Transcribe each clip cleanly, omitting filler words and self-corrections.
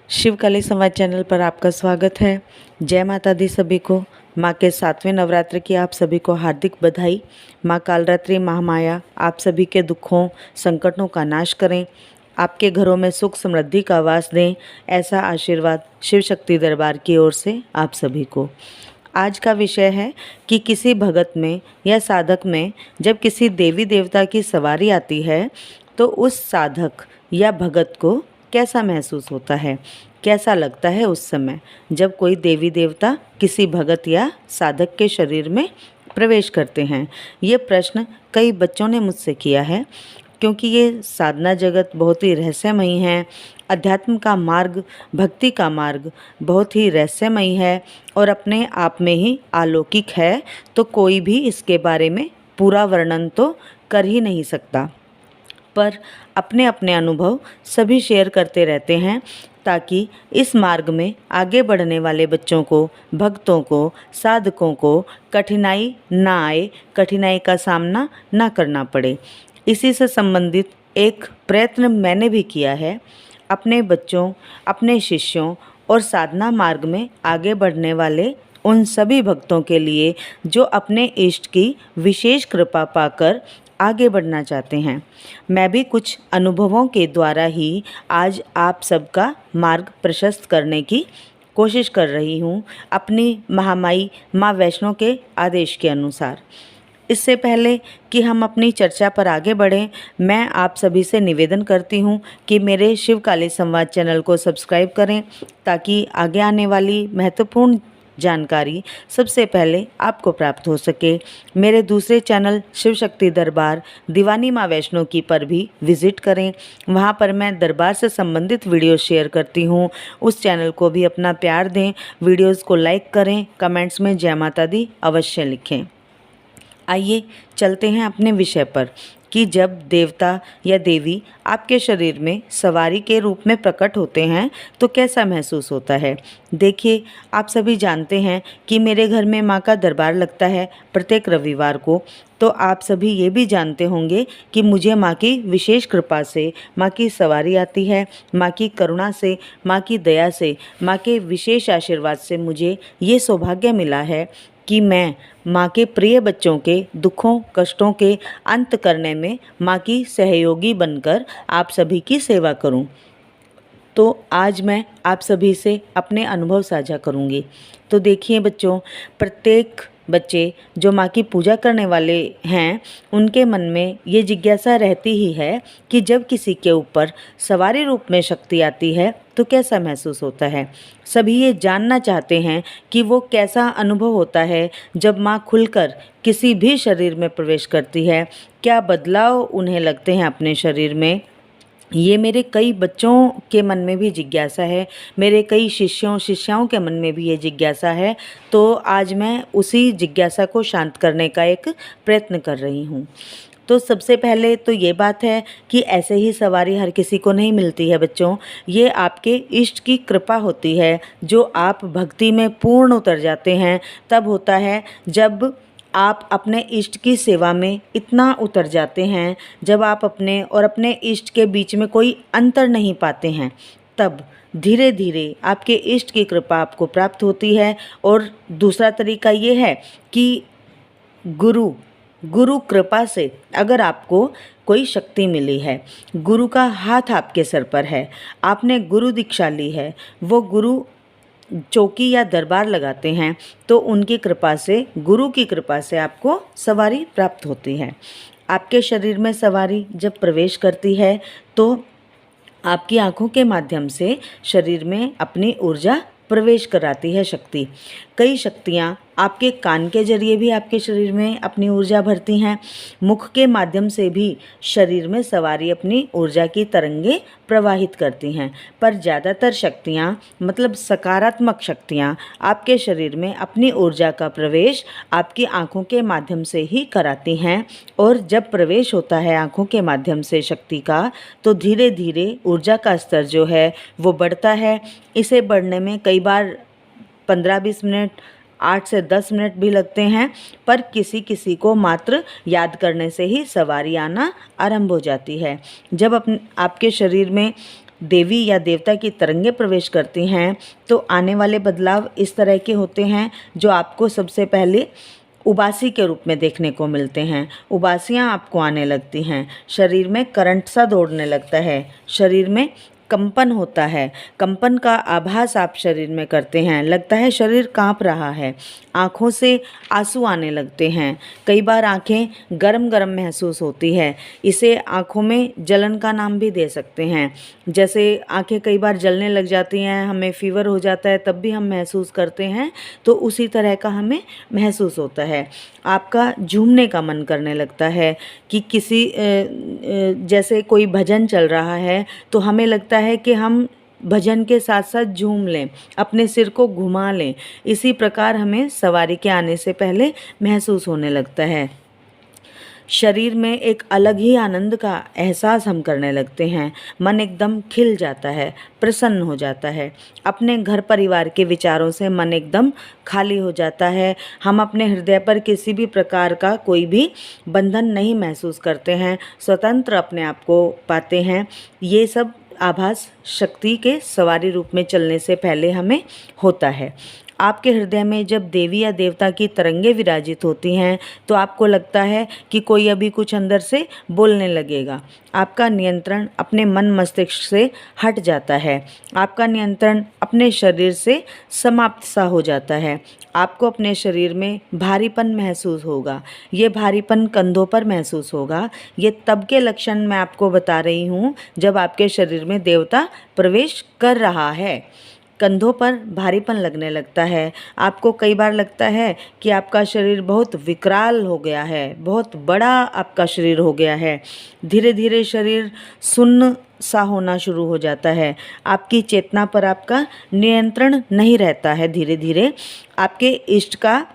शिवकाली संवाद चैनल पर आपका स्वागत है। जय माता दी सभी को। माँ के 7वें नवरात्र की आप सभी को हार्दिक बधाई। माँ कालरात्रि महामाया आप सभी के दुखों संकटों का नाश करें, आपके घरों में सुख समृद्धि का वास दें, ऐसा आशीर्वाद शिव शक्ति दरबार की ओर से आप सभी को। आज का विषय है कि किसी भगत में या साधक में जब किसी देवी देवता की सवारी आती है तो उस साधक या भगत को कैसा महसूस होता है, कैसा लगता है उस समय जब कोई देवी देवता किसी भगत या साधक के शरीर में प्रवेश करते हैं। ये प्रश्न कई बच्चों ने मुझसे किया है, क्योंकि ये साधना जगत बहुत ही रहस्यमयी है। अध्यात्म का मार्ग, भक्ति का मार्ग बहुत ही रहस्यमयी है और अपने आप में ही अलौकिक है, तो कोई भी इसके बारे में पूरा वर्णन तो कर ही नहीं सकता। पर अपने अपने अनुभव सभी शेयर करते रहते हैं, ताकि इस मार्ग में आगे बढ़ने वाले बच्चों को, भक्तों को, साधकों को कठिनाई ना आए, कठिनाई का सामना ना करना पड़े। इसी से संबंधित एक प्रयत्न मैंने भी किया है। अपने बच्चों, अपने शिष्यों और साधना मार्ग में आगे बढ़ने वाले उन सभी भक्तों के लिए जो अपने इष्ट की विशेष कृपा पाकर आगे बढ़ना चाहते हैं। मैं भी कुछ अनुभवों के द्वारा ही आज आप सबका मार्ग प्रशस्त करने की कोशिश कर रही हूँ, अपनी महामाई माँ वैष्णो के आदेश के अनुसार। इससे पहले कि हम अपनी चर्चा पर आगे बढ़ें, मैं आप सभी से निवेदन करती हूँ कि मेरे शिवकाली संवाद चैनल को सब्सक्राइब करें, ताकि आगे आने वाली महत्वपूर्ण जानकारी सबसे पहले आपको प्राप्त हो सके। मेरे दूसरे चैनल शिव शक्ति दरबार दीवानी माँ वैष्णो की पर भी विज़िट करें। वहाँ पर मैं दरबार से संबंधित वीडियो शेयर करती हूँ। उस चैनल को भी अपना प्यार दें, वीडियोज़ को लाइक करें, कमेंट्स में जय माता दी अवश्य लिखें। आइए चलते हैं अपने विषय पर कि जब देवता या देवी आपके शरीर में सवारी के रूप में प्रकट होते हैं तो कैसा महसूस होता है। देखिए, आप सभी जानते हैं कि मेरे घर में माँ का दरबार लगता है प्रत्येक रविवार को। तो आप सभी ये भी जानते होंगे कि मुझे माँ की विशेष कृपा से, माँ की सवारी आती है, माँ की करुणा से, माँ की दया से, माँ के विशेष आशीर्वाद से मुझे ये सौभाग्य मिला है कि मैं माँ के प्रिय बच्चों के दुखों कष्टों के अंत करने में माँ की सहयोगी बनकर आप सभी की सेवा करूं। तो आज मैं आप सभी से अपने अनुभव साझा करूंगी। तो देखिए बच्चों, प्रत्येक बच्चे जो माँ की पूजा करने वाले हैं, उनके मन में ये जिज्ञासा रहती ही है कि जब किसी के ऊपर सवारी रूप में शक्ति आती है तो कैसा महसूस होता है। सभी ये जानना चाहते हैं कि वो कैसा अनुभव होता है जब माँ खुलकर किसी भी शरीर में प्रवेश करती है, क्या बदलाव उन्हें लगते हैं अपने शरीर में। ये मेरे कई बच्चों के मन में भी जिज्ञासा है, मेरे कई शिष्याओं के मन में भी ये जिज्ञासा है। तो आज मैं उसी जिज्ञासा को शांत करने का एक प्रयत्न कर रही हूँ। तो सबसे पहले तो ये बात है कि ऐसे ही सवारी हर किसी को नहीं मिलती है बच्चों। ये आपके इष्ट की कृपा होती है। जो आप भक्ति में पूर्ण उतर जाते हैं तब होता है, जब आप अपने इष्ट की सेवा में इतना उतर जाते हैं, जब आप अपने और अपने इष्ट के बीच में कोई अंतर नहीं पाते हैं, तब धीरे धीरे आपके इष्ट की कृपा आपको प्राप्त होती है। और दूसरा तरीका ये है कि गुरु कृपा से अगर आपको कोई शक्ति मिली है, गुरु का हाथ आपके सर पर है, आपने गुरु दीक्षा ली है, वो गुरु चौकी या दरबार लगाते हैं, तो उनकी कृपा से, गुरु की कृपा से आपको सवारी प्राप्त होती है। आपके शरीर में सवारी जब प्रवेश करती है तो आपकी आँखों के माध्यम से शरीर में अपनी ऊर्जा प्रवेश कराती है शक्ति। कई शक्तियाँ आपके कान के जरिए भी आपके शरीर में अपनी ऊर्जा भरती हैं, मुख के माध्यम से भी शरीर में सवारी अपनी ऊर्जा की तरंगे प्रवाहित करती हैं। पर ज़्यादातर शक्तियाँ, मतलब सकारात्मक शक्तियाँ, आपके शरीर में अपनी ऊर्जा का प्रवेश आपकी आँखों के माध्यम से ही कराती हैं। और जब प्रवेश होता है आँखों के माध्यम से शक्ति का, तो धीरे धीरे ऊर्जा का स्तर जो है वो बढ़ता है। इसे बढ़ने में कई बार 15-20 मिनट, 8 से 10 मिनट भी लगते हैं, पर किसी किसी को मात्र याद करने से ही सवारी आना आरंभ हो जाती है। जब आपके शरीर में देवी या देवता की तरंगें प्रवेश करती हैं तो आने वाले बदलाव इस तरह के होते हैं जो आपको सबसे पहले उबासी के रूप में देखने को मिलते हैं। उबासियाँ आपको आने लगती हैं, शरीर में करंट सा दौड़ने लगता है, शरीर में कंपन होता है, कंपन का आभास आप शरीर में करते हैं, लगता है शरीर कांप रहा है, आँखों से आंसू आने लगते हैं, कई बार आँखें गरम गरम महसूस होती है। इसे आँखों में जलन का नाम भी दे सकते हैं। जैसे आँखें कई बार जलने लग जाती हैं, हमें फीवर हो जाता है, तब भी हम महसूस करते हैं, तो उसी तरह का हमें महसूस होता है। आपका झूमने का मन करने लगता है कि किसी जैसे कोई भजन चल रहा है तो हमें लगता है कि हम भजन के साथ साथ झूम लें, अपने सिर को घुमा लें। इसी प्रकार हमें सवारी के आने से पहले महसूस होने लगता है। शरीर में एक अलग ही आनंद का एहसास हम करने लगते हैं, मन एकदम खिल जाता है, प्रसन्न हो जाता है। अपने घर परिवार के विचारों से मन एकदम खाली हो जाता है। हम अपने हृदय पर किसी भी प्रकार का कोई भी बंधन नहीं महसूस करते हैं, स्वतंत्र अपने आप को पाते हैं। ये सब आभास शक्ति के सवारी रूप में चलने से पहले हमें होता है। आपके हृदय में जब देवी या देवता की तरंगें विराजित होती हैं तो आपको लगता है कि कोई अभी कुछ अंदर से बोलने लगेगा। आपका नियंत्रण अपने मन मस्तिष्क से हट जाता है, आपका नियंत्रण अपने शरीर से समाप्त सा हो जाता है। आपको अपने शरीर में भारीपन महसूस होगा, ये भारीपन कंधों पर महसूस होगा। ये तब के लक्षण मैं आपको बता रही हूँ जब आपके शरीर में देवता प्रवेश कर रहा है। कंधों पर भारीपन लगने लगता है, आपको कई बार लगता है कि आपका शरीर बहुत विकराल हो गया है, बहुत बड़ा आपका शरीर हो गया है। धीरे धीरे शरीर सुन्न सा होना शुरू हो जाता है, आपकी चेतना पर आपका नियंत्रण नहीं रहता है। धीरे धीरे आपके इष्ट का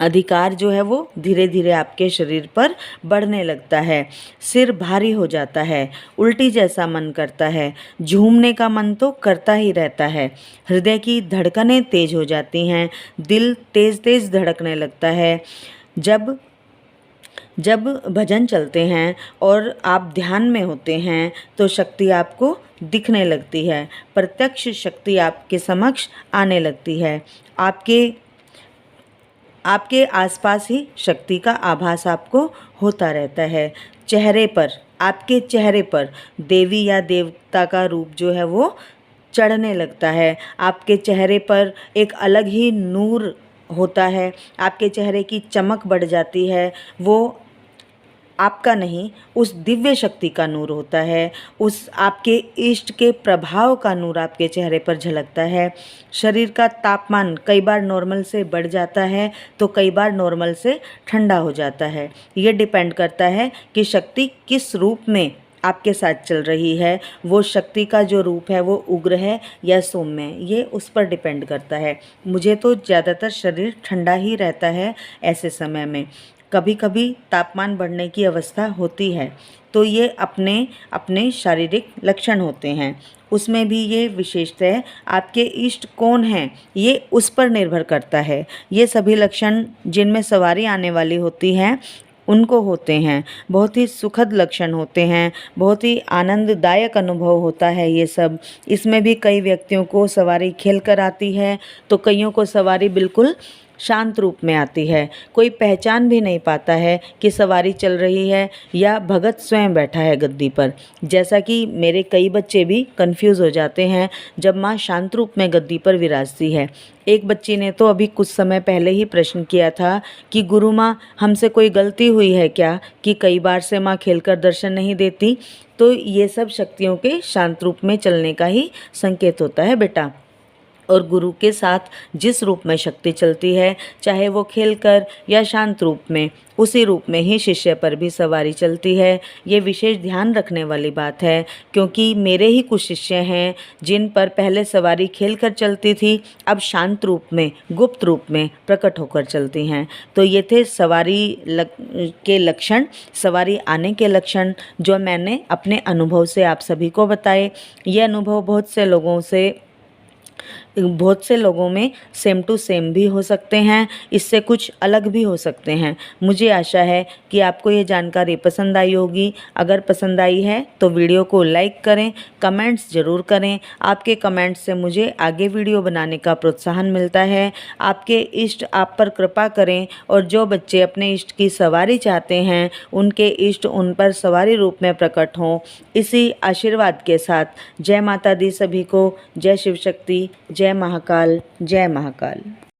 अधिकार जो है वो धीरे धीरे आपके शरीर पर बढ़ने लगता है। सिर भारी हो जाता है, उल्टी जैसा मन करता है, झूमने का मन तो करता ही रहता है। हृदय की धड़कनें तेज हो जाती हैं, दिल तेज तेज धड़कने लगता है। जब जब भजन चलते हैं और आप ध्यान में होते हैं तो शक्ति आपको दिखने लगती है, प्रत्यक्ष शक्ति आपके समक्ष आने लगती है। आपके आसपास ही शक्ति का आभास आपको होता रहता है। चेहरे पर, आपके चेहरे पर देवी या देवता का रूप जो है वो चढ़ने लगता है। आपके चेहरे पर एक अलग ही नूर होता है, आपके चेहरे की चमक बढ़ जाती है। वो आपका नहीं, उस दिव्य शक्ति का नूर होता है, उस आपके इष्ट के प्रभाव का नूर आपके चेहरे पर झलकता है। शरीर का तापमान कई बार नॉर्मल से बढ़ जाता है तो कई बार नॉर्मल से ठंडा हो जाता है। ये डिपेंड करता है कि शक्ति किस रूप में आपके साथ चल रही है, वो शक्ति का जो रूप है वो उग्र है या सौम्य, ये उस पर डिपेंड करता है। मुझे तो ज़्यादातर शरीर ठंडा ही रहता है ऐसे समय में, कभी कभी तापमान बढ़ने की अवस्था होती है, तो ये अपने अपने शारीरिक लक्षण होते हैं। उसमें भी ये विशेषतः आपके इष्ट कौन हैं ये उस पर निर्भर करता है। ये सभी लक्षण जिनमें सवारी आने वाली होती है उनको होते हैं, बहुत ही सुखद लक्षण होते हैं, बहुत ही आनंददायक अनुभव होता है ये सब। इसमें भी कई व्यक्तियों को सवारी खेल कर आती है तो कईयों को सवारी बिल्कुल शांत रूप में आती है। कोई पहचान भी नहीं पाता है कि सवारी चल रही है या भगत स्वयं बैठा है गद्दी पर। जैसा कि मेरे कई बच्चे भी कंफ्यूज हो जाते हैं जब माँ शांत रूप में गद्दी पर विराजती है। एक बच्ची ने तो अभी कुछ समय पहले ही प्रश्न किया था कि गुरु माँ, हमसे कोई गलती हुई है क्या कि कई बार से माँ खेलकर दर्शन नहीं देती। तो ये सब शक्तियों के शांत रूप में चलने का ही संकेत होता है बेटा। और गुरु के साथ जिस रूप में शक्ति चलती है, चाहे वो खेलकर या शांत रूप में, उसी रूप में ही शिष्य पर भी सवारी चलती है। ये विशेष ध्यान रखने वाली बात है, क्योंकि मेरे ही कुछ शिष्य हैं जिन पर पहले सवारी खेलकर चलती थी, अब शांत रूप में, गुप्त रूप में प्रकट होकर चलती हैं। तो ये थे सवारी के लक्षण, सवारी आने के लक्षण जो मैंने अपने अनुभव से आप सभी को बताए। ये अनुभव बहुत से लोगों से बहुत से लोगों में सेम टू सेम भी हो सकते हैं, इससे कुछ अलग भी हो सकते हैं। मुझे आशा है कि आपको ये जानकारी पसंद आई होगी। अगर पसंद आई है तो वीडियो को लाइक करें, कमेंट्स ज़रूर करें। आपके कमेंट्स से मुझे आगे वीडियो बनाने का प्रोत्साहन मिलता है। आपके इष्ट आप पर कृपा करें और जो बच्चे अपने इष्ट की सवारी चाहते हैं उनके इष्ट उन पर सवारी रूप में प्रकट हों। इसी आशीर्वाद के साथ जय माता दी सभी को। जय शिव शक्ति, जय महाकाल, जय महाकाल।